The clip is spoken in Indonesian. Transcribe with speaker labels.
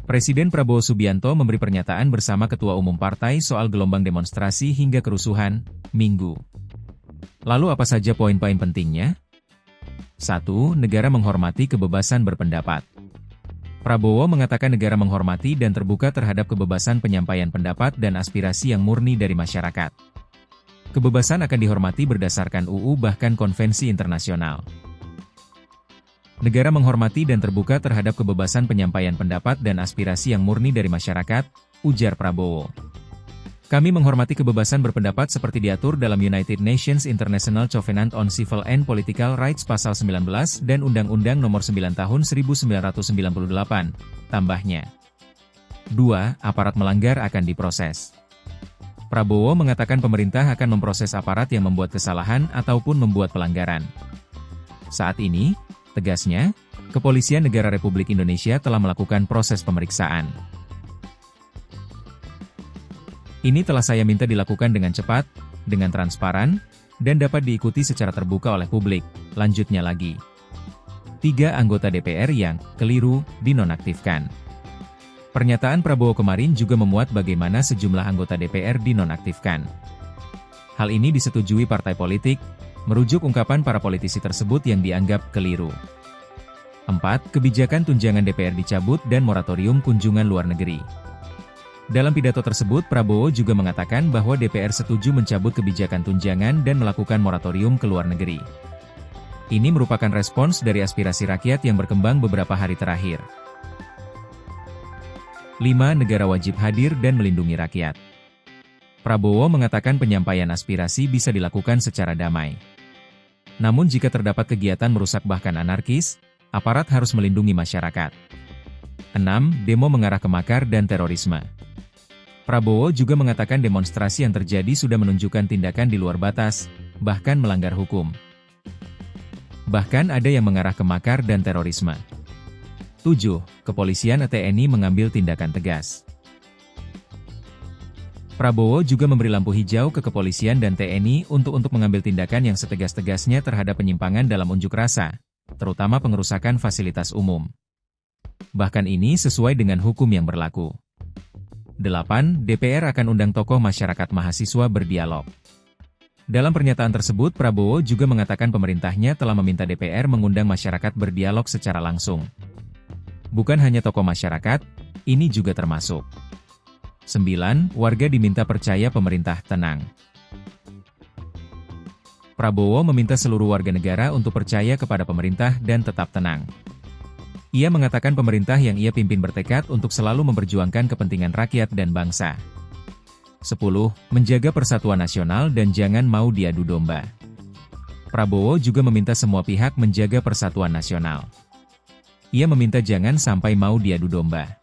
Speaker 1: Presiden Prabowo Subianto memberi pernyataan bersama Ketua Umum Partai soal gelombang demonstrasi hingga kerusuhan, Minggu. Lalu apa saja poin-poin pentingnya? 1. Negara menghormati kebebasan berpendapat. Prabowo mengatakan negara menghormati dan terbuka terhadap kebebasan penyampaian pendapat dan aspirasi yang murni dari masyarakat. Kebebasan akan dihormati berdasarkan UU bahkan konvensi internasional. Negara menghormati dan terbuka terhadap kebebasan penyampaian pendapat dan aspirasi yang murni dari masyarakat, ujar Prabowo. Kami menghormati kebebasan berpendapat seperti diatur dalam United Nations International Covenant on Civil and Political Rights Pasal 19 dan Undang-Undang Nomor 9 Tahun 1998, tambahnya. 2. Aparat melanggar akan diproses. Prabowo mengatakan pemerintah akan memproses aparat yang membuat kesalahan ataupun membuat pelanggaran. Saat ini, tegasnya, Kepolisian Negara Republik Indonesia telah melakukan proses pemeriksaan. Ini telah saya minta dilakukan dengan cepat, dengan transparan, dan dapat diikuti secara terbuka oleh publik, lanjutnya lagi. 3 anggota DPR yang keliru dinonaktifkan. Pernyataan Prabowo kemarin juga memuat bagaimana sejumlah anggota DPR dinonaktifkan. Hal ini disetujui partai politik, merujuk ungkapan para politisi tersebut yang dianggap keliru. 4. Kebijakan tunjangan DPR dicabut dan moratorium kunjungan luar negeri. Dalam pidato tersebut Prabowo juga mengatakan bahwa DPR setuju mencabut kebijakan tunjangan dan melakukan moratorium ke luar negeri. Ini merupakan respons dari aspirasi rakyat yang berkembang beberapa hari terakhir. 5. Negara wajib hadir dan melindungi rakyat. Prabowo mengatakan penyampaian aspirasi bisa dilakukan secara damai. Namun jika terdapat kegiatan merusak bahkan anarkis, aparat harus melindungi masyarakat. 6. Demo mengarah ke makar dan terorisme. Prabowo juga mengatakan demonstrasi yang terjadi sudah menunjukkan tindakan di luar batas, bahkan melanggar hukum. Bahkan ada yang mengarah ke makar dan terorisme. 7. Kepolisian TNI mengambil tindakan tegas. Prabowo juga memberi lampu hijau ke kepolisian dan TNI untuk mengambil tindakan yang setegas-tegasnya terhadap penyimpangan dalam unjuk rasa, terutama pengerusakan fasilitas umum. Bahkan ini sesuai dengan hukum yang berlaku. 8. DPR akan undang tokoh masyarakat mahasiswa berdialog. Dalam pernyataan tersebut Prabowo juga mengatakan pemerintahnya telah meminta DPR mengundang masyarakat berdialog secara langsung. Bukan hanya tokoh masyarakat, ini juga termasuk. 9. Warga diminta percaya pemerintah tenang. Prabowo meminta seluruh warga negara untuk percaya kepada pemerintah dan tetap tenang. Ia mengatakan pemerintah yang ia pimpin bertekad untuk selalu memperjuangkan kepentingan rakyat dan bangsa. 10. Menjaga persatuan nasional dan jangan mau diadu domba. Prabowo juga meminta semua pihak menjaga persatuan nasional. Ia meminta jangan sampai mau diadu domba.